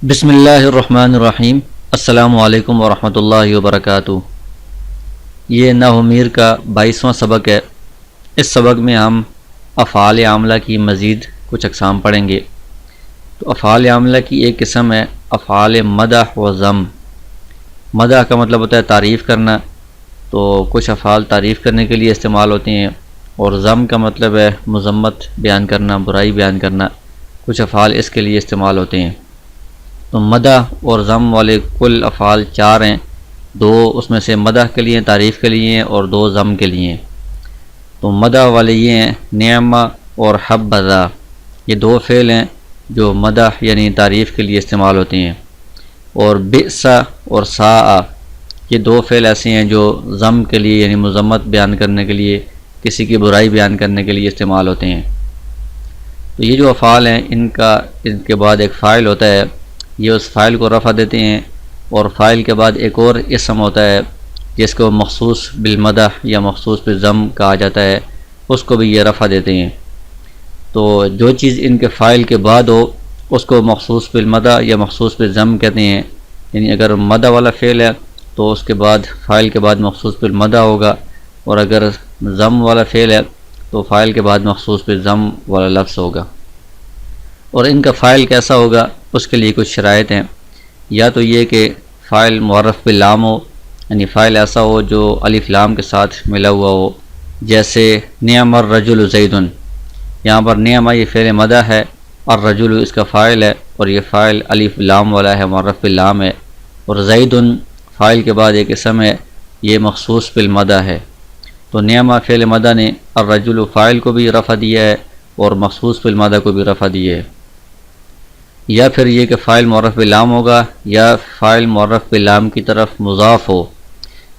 بسم اللہ الرحمن الرحیم۔ السلام علیکم ورحمۃ اللہ وبرکاتہ۔ یہ نحو میر کا 22واں سبق ہے۔ اس سبق میں ہم افعال عاملہ کی مزید کچھ اقسام پڑھیں گے۔ تو افعال عاملہ کی ایک قسم ہے افعال مدح و ذم۔ مدح کا مطلب ہوتا ہے تعریف کرنا، تو کچھ افعال تعریف کرنے کے لیے استعمال ہوتے ہیں، اور ذم کا مطلب ہے مذمت بیان کرنا، برائی بیان کرنا۔ کچھ افعال اس کے لیے استعمال ہوتے ہیں۔ تو مدح اور ذم والے کل افعال 4 ہیں، 2 اس میں سے مدح کے لیے، تعریف کے لیے ہیں، اور 2 ذم کے لیے ہیں۔ تو مدح والے یہ ہیں نعمہ اور حبذا، یہ 2 فعل ہیں جو مدح یعنی تعریف کے لیے استعمال ہوتے ہیں۔ اور بئس اور ساء، یہ 2 فعل ایسے ہیں جو ذم کے لیے یعنی مذمت بیان کرنے کے لیے، کسی کی برائی بیان کرنے کے لیے استعمال ہوتے ہیں۔ تو یہ جو افعال ہیں ان کے بعد ایک فاعل ہوتا ہے، یہ اس فاعل کو رفع دیتے ہیں، اور فاعل کے بعد ایک اور اسم ہوتا ہے جس کو مخصوص بالمدح یا مخصوص بالذم کہا جاتا ہے، اس کو بھی یہ رفع دیتے ہیں۔ تو جو چیز ان کے فاعل کے بعد ہو اس کو مخصوص بالمدح یا مخصوص بالذم کہتے ہیں۔ یعنی اگر مدح والا فعل ہے تو اس کے بعد فاعل کے بعد مخصوص بالمدح ہوگا، اور اگر ذم والا فعل ہے تو فاعل کے بعد مخصوص بالذم والا لفظ ہوگا۔ اور ان کا فاعل کیسا ہوگا اس کے لیے کچھ شرائط ہیں۔ یا تو یہ کہ فاعل معرف باللام ہو، یعنی فاعل ایسا ہو جو الف لام کے ساتھ ملا ہوا ہو، جیسے نعم الرجل زید۔ یہاں پر نعمہ یہ فعل مدح ہے، الرجل اس کا فاعل ہے، اور یہ فاعل الف لام والا ہے، معرف باللام ہے۔ اور زید فاعل کے بعد ایک اسم ہے، یہ مخصوص بالمدح ہے۔ تو نعمہ فعل مدح نے الرجل فاعل کو بھی رفع دیا ہے اور مخصوص بالمدح کو بھی رفع دیا ہے۔ یا پھر یہ کہ فاعل معرف باللام ہوگا، یا فاعل معرف باللام کی طرف مضاف ہو،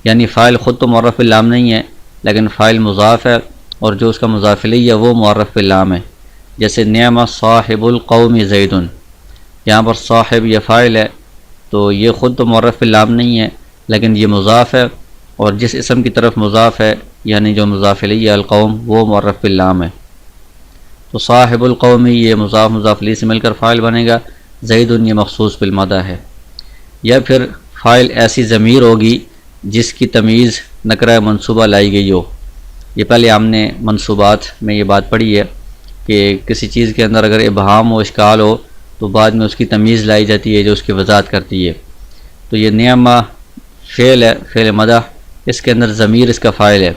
یعنی فاعل خود تو معرف باللام نہیں ہے لیکن فاعل مضاف ہے، اور جو اس کا مضاف الیہ ہے وہ معرف باللام ہے۔ جیسے نعم صاحب القوم زید، یہاں پر صاحب یہ فاعل ہے، تو یہ خود تو معرف باللام نہیں ہے لیکن یہ مضاف ہے، اور جس اسم کی طرف مضاف ہے یعنی جو مضاف الیہ القوم وہ معرف باللام ہے۔ تو صاحب القوم یہ مضاف الیہ سے مل کر فاعل بنے گا، زید یہ مخصوص بالمدح ہے۔ یا پھر فاعل ایسی ضمیر ہوگی جس کی تمیز نکرہ منصوبہ لائی گئی ہو۔ یہ پہلے ہم نے منصوبات میں یہ بات پڑھی ہے کہ کسی چیز کے اندر اگر ابہام و اشکال ہو تو بعد میں اس کی تمیز لائی جاتی ہے جو اس کی وضاحت کرتی ہے۔ تو یہ نعمہ فعل ہے، فعل مدح، اس کے اندر ضمیر اس کا فاعل ہے،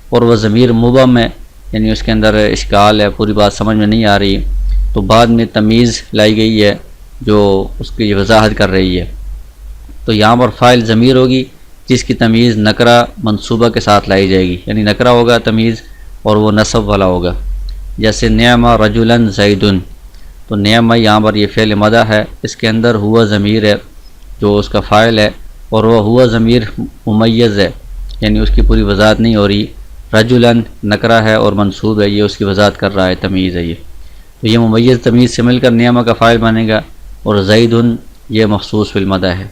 اور وہ ضمیر مبہم ہے، یعنی اس کے اندر اشکال ہے، پوری بات سمجھ میں نہیں آ رہی، تو بعد میں تمیز لائی گئی ہے جو اس کی وضاحت کر رہی ہے۔ تو یہاں پر فاعل ضمیر ہوگی جس کی تمیز نکرہ منصوبہ کے ساتھ لائی جائے گی، یعنی نکرہ ہوگا تمیز اور وہ نصب والا ہوگا۔ جیسے نعم رجلا زید، تو نعم یہاں پر یہ فعل مدح ہے، اس کے اندر ہوا ضمیر ہے جو اس کا فاعل ہے، اور وہ ہوا ضمیر ممیز ہے، یعنی اس کی پوری وضاحت نہیں ہو رہی۔ رجلاً نکرہ ہے اور منصوب ہے، یہ اس کی وضاحت کر رہا ہے، تمیز ہے یہ۔ تو یہ ممیز تمیز سے مل کر نعمہ کا فاعل بنے گا، اور زید یہ مخصوص بالمدح ہے۔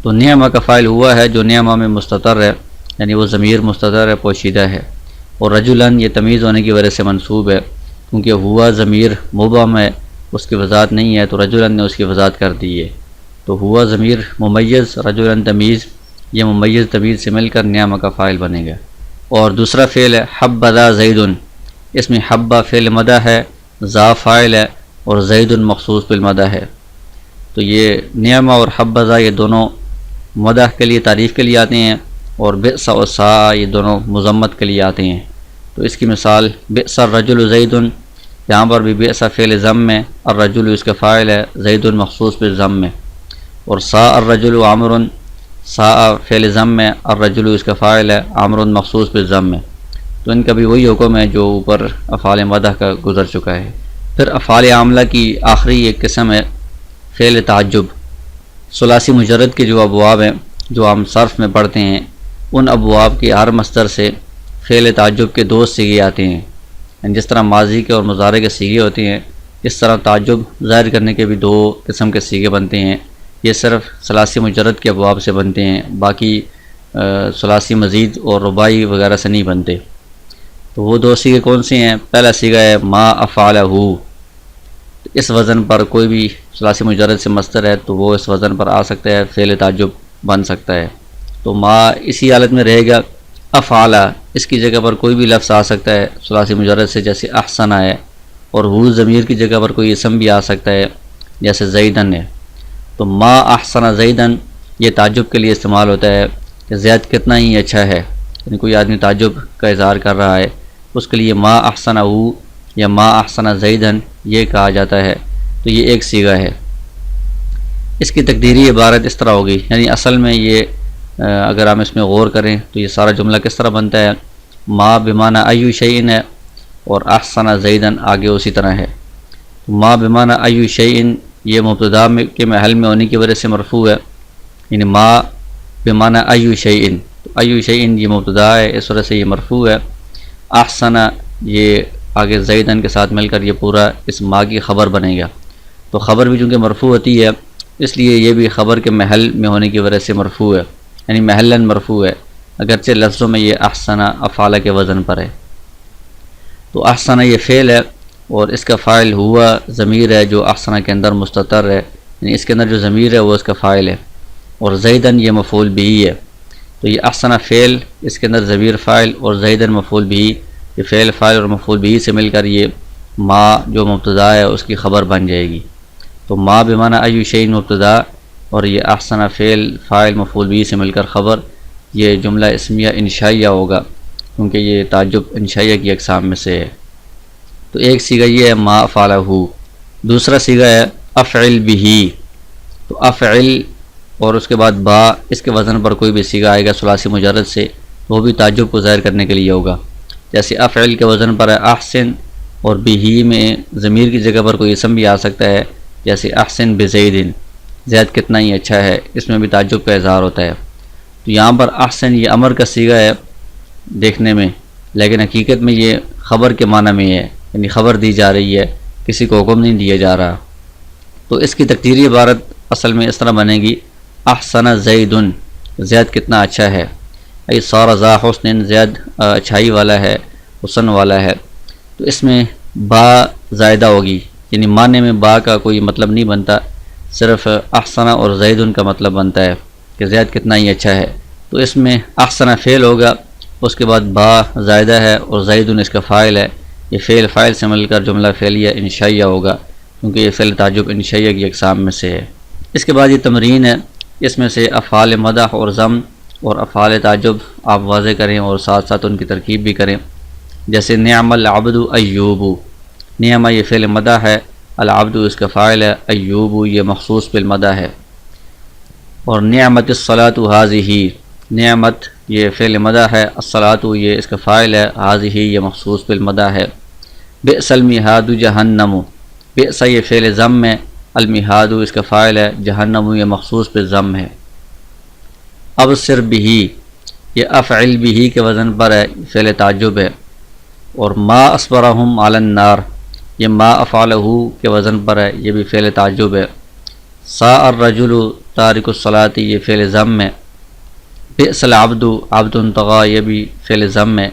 تو نعمہ کا فاعل ہوا ہے جو نعمہ میں مستتر ہے، یعنی وہ ضمیر مستتر ہے، پوشیدہ ہے، اور رجلاً یہ تمیز ہونے کی وجہ سے منصوب ہے، کیونکہ ہوا ضمیر مبہم ہے، اس کی وضاحت نہیں ہے، تو رجلاً نے اس کی وضاحت کر دی ہے۔ تو ہوا ضمیر ممیز، رجلاً تمیز، یہ ممیز تمیز سے مل کر نعمہ کا فاعل بنے گا۔ اور دوسرا فعل ہے حبذا زید، اس میں حبہ فعل مدح ہے، ذا فاعل ہے، اور زید مخصوص بالمدح ہے۔ تو یہ نعمہ اور حبذا یہ دونوں مدح کے لیے، تعریف کے لیے آتے ہیں، اور بئس و ساء یہ دونوں مذمت کے لیے آتے ہیں۔ تو اس کی مثال بئس الرجل زید، یہاں پر بھی بئس فعل ذم ہے، الرجل اس کا فاعل ہے، زید مخصوص بالذم ہے۔ اور ساء الرجل عمر، ساء فعل ذم ہے، الرجل اس کا فاعل ہے، عمر مخصوص بالذم ہے۔ تو ان کا بھی وہی حکم ہے جو اوپر افعال مدح کا گزر چکا ہے۔ پھر افعال عاملہ کی آخری ایک قسم ہے فعل تعجب۔ ثلاثی مجرد کے جو ابواب ہیں جو ہم صرف میں پڑھتے ہیں، ان ابواب کے ہر مصدر سے فعل تعجب کے 2 صیغے آتے ہیں، یعنی جس طرح ماضی کے اور مضارع کے صیغے ہوتے ہیں، اس طرح تعجب ظاہر کرنے کے بھی 2 قسم کے صیغے بنتے ہیں۔ یہ صرف ثلاثی مجرد کے ابواب سے بنتے ہیں، باقی ثلاثی مزید اور رباعی وغیرہ سے نہیں بنتے۔ تو وہ 2 صیغے کون سے ہیں؟ پہلا صیغہ ہے ما افعلہ، اس وزن پر کوئی بھی ثلاثی مجرد سے مصدر ہے تو وہ اس وزن پر آ سکتا ہے، فعل تعجب بن سکتا ہے۔ تو ما اسی حالت میں رہے گا۔ افعلا اس کی جگہ پر کوئی بھی لفظ آ سکتا ہے ثلاثی مجرد سے، جیسے احسن ہے، اور ہو ضمیر کی جگہ پر کوئی اسم بھی آ سکتا ہے جیسے زیدن ہے۔ تو ما احسن زیدن یہ تعجب کے لیے استعمال ہوتا ہے کہ زید کتنا ہی اچھا ہے، یعنی کوئی آدمی تعجب کا اظہار کر رہا ہے، اس کے لیے ما احسن ہو یا ما احسن زیدن یہ کہا جاتا ہے۔ تو یہ ایک صیغہ ہے۔ اس کی تقدیری عبارت اس طرح ہوگی، یعنی اصل میں یہ اگر ہم اس میں غور کریں تو یہ سارا جملہ کس طرح بنتا ہے، ما بمعنی ایو شیئن ہے اور احسن زیدن آگے اسی طرح ہے۔ ما بمعنی ایو شیئن یہ مبتدا کے محل میں ہونے کی وجہ سے مرفوع ہے، یعنی ما بمعنی ایو شیئن، تو ایو شیئن یہ مبتدا ہے، اس وجہ سے یہ مرفوع ہے۔ احسن یہ آگے زیدن کے ساتھ مل کر یہ پورا اس ما کی خبر بنے گا، تو خبر بھی چونکہ مرفوع ہوتی ہے اس لیے یہ بھی خبر کے محل میں ہونے کی وجہ سے مرفوع ہے، یعنی محلاً مرفوع ہے، اگرچہ لفظوں میں یہ احسن افعال کے وزن پر ہے۔ تو احسن یہ فعل ہے اور اس کا فاعل ہوا ضمیر ہے جو احسن کے اندر مستتر ہے، یعنی اس کے اندر جو ضمیر ہے وہ اس کا فاعل ہے، اور زیدن یہ مفعول بھی ہے۔ تو یہ احسن فعل، اس کے اندر ضمیر فاعل اور زیدن مفعول بھی، یہ فعل فاعل اور مفعول بھی سے مل کر یہ ما جو مبتدا ہے اس کی خبر بن جائے گی۔ تو ما بمعنی ایو شیء مبتدا اور یہ احسن فعل فاعل مفعول بھی سے مل کر خبر، یہ جملہ اسمیہ انشائیہ ہوگا کیونکہ یہ تعجب انشائیہ کی اقسام میں سے ہے۔ تو ایک صیغہ یہ ہے ما افعلہ، دوسرا صیغہ ہے افعل بہ۔ تو افعل اور اس کے بعد با، اس کے وزن پر کوئی بھی صیغہ آئے گا ثلاثی مجرد سے، وہ بھی تعجب کو ظاہر کرنے کے لیے ہوگا، جیسے افعل کے وزن پر ہے احسن، اور بہ میں ضمیر کی جگہ پر کوئی اسم بھی آ سکتا ہے جیسے احسن بزیدن، زید کتنا ہی اچھا ہے، اس میں بھی تعجب کا اظہار ہوتا ہے۔ تو یہاں پر احسن یہ امر کا صیغہ ہے دیکھنے میں، لیکن حقیقت میں یہ خبر کے معنی میں ہے، یعنی خبر دی جا رہی ہے، کسی کو حکم نہیں دیا جا رہا۔ تو اس کی تقدیری عبارت اصل میں اس طرح بنے گی احسن زیدن، زید کتنا اچھا ہے، ای صار ذا حسن، زید اچھائی والا ہے، حسن والا ہے۔ تو اس میں با زائدہ ہوگی، یعنی معنی میں با کا کوئی مطلب نہیں بنتا، صرف احسن اور زیدن کا مطلب بنتا ہے کہ زید کتنا ہی اچھا ہے۔ تو اس میں احسن فعل ہوگا، اس کے بعد با زائدہ ہے اور زیدن اس کا فاعل ہے، یہ فعل فاعل سے مل کر جملہ فعلیہ انشائیہ ہوگا کیونکہ یہ فعل تعجب انشائیہ کی اقسام میں سے ہے۔ اس کے بعد یہ تمرین ہے، اس میں سے افعال مدح اور ضم اور افعال تعجب آپ واضح کریں اور ساتھ ساتھ ان کی ترکیب بھی کریں، جیسے نعم العبد ایوب، نعمہ یہ فعل مدح ہے، العبد اس کا فاعل ہے، ایوب یہ مخصوص بالمدح ہے۔ اور نعمت الصلاۃ ھذہ، نعمت یہ فعل مدح ہے، الصلاۃ یہ اس کا فاعل ہے، ھذہ یہ مخصوص بالمدح ہے۔ بئس المہاد جہنم، بئس یہ فعل ضم ہے، المہاد اس کا فاعل ہے، جہنم یہ مخصوص بالضم ہے۔ ابصر بہ یہ افعل بہ کے وزن پر ہے، فعل تعجب ہے۔ اور ما اصبرہم علی النار یہ ما افعلہ کے وزن پر ہے، یہ بھی فعل تعجب ہے۔ ساء الرجل تارک الصلاۃ یہ فعل ضم ہے۔ بئس العبد عبد طغی یہ بھی فعل ضم ہے۔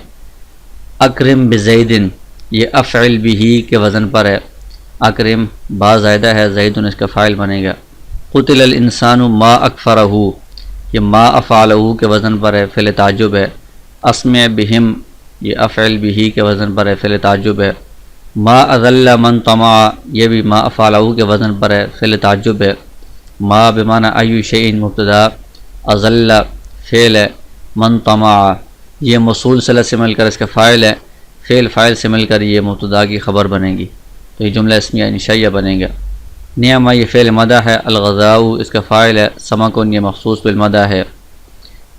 اکرم بزید یہ افعل بہ کے وزن پر ہے، اکرم با زائدہ ہے، زید اس کا فاعل بنے گا۔ قتل الانسان ما اکفرہ یہ ما افعلہ کے وزن پر ہے، فعل تعجب ہے۔ اسمع بہم یہ افعل بہ کے وزن پر ہے، فعل تعجب ہے۔ ما اذل من طمع یہ بھی ما افعلہ کے وزن پر ہے، فعل تعجب ہے۔ ما بمعنی ایو شیء مبتدا، اذل فعل ہے، من طمع یہ موصول صلہ سے مل کر اس کا فاعل ہے، فعل فاعل سے مل کر یہ مبتدا کی خبر بنے گی، تو یہ جملہ اسمیہ انشائیہ بنے گا۔ نعمہ یہ فعل مدح ہے، الغذاء اس کا فاعل ہے، سمکن یہ مخصوص بالمدح ہے۔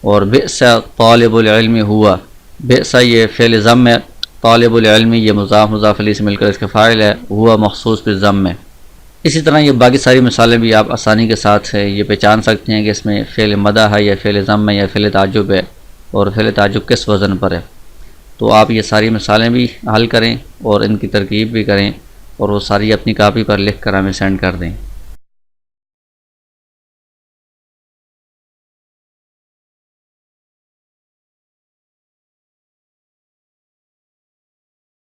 اور بئس طالب العلم ہوا، بئس یہ فعل ضم ہے، طالب العلم یہ مضاف مضاف الیہ سے مل کر اس کا فاعل ہے، ہوا مخصوص بالضم ہے۔ اسی طرح یہ باقی ساری مثالیں بھی آپ آسانی کے ساتھ یہ پہچان سکتے ہیں کہ اس میں فعل مدح ہے یا فعل ضم ہے یا فعل تعجب ہے، اور فعل تعجب کس وزن پر ہے۔ تو آپ یہ ساری مثالیں بھی حل کریں اور ان کی ترکیب بھی کریں، اور وہ ساری اپنی کاپی پر لکھ کر ہمیں سینڈ کر دیں۔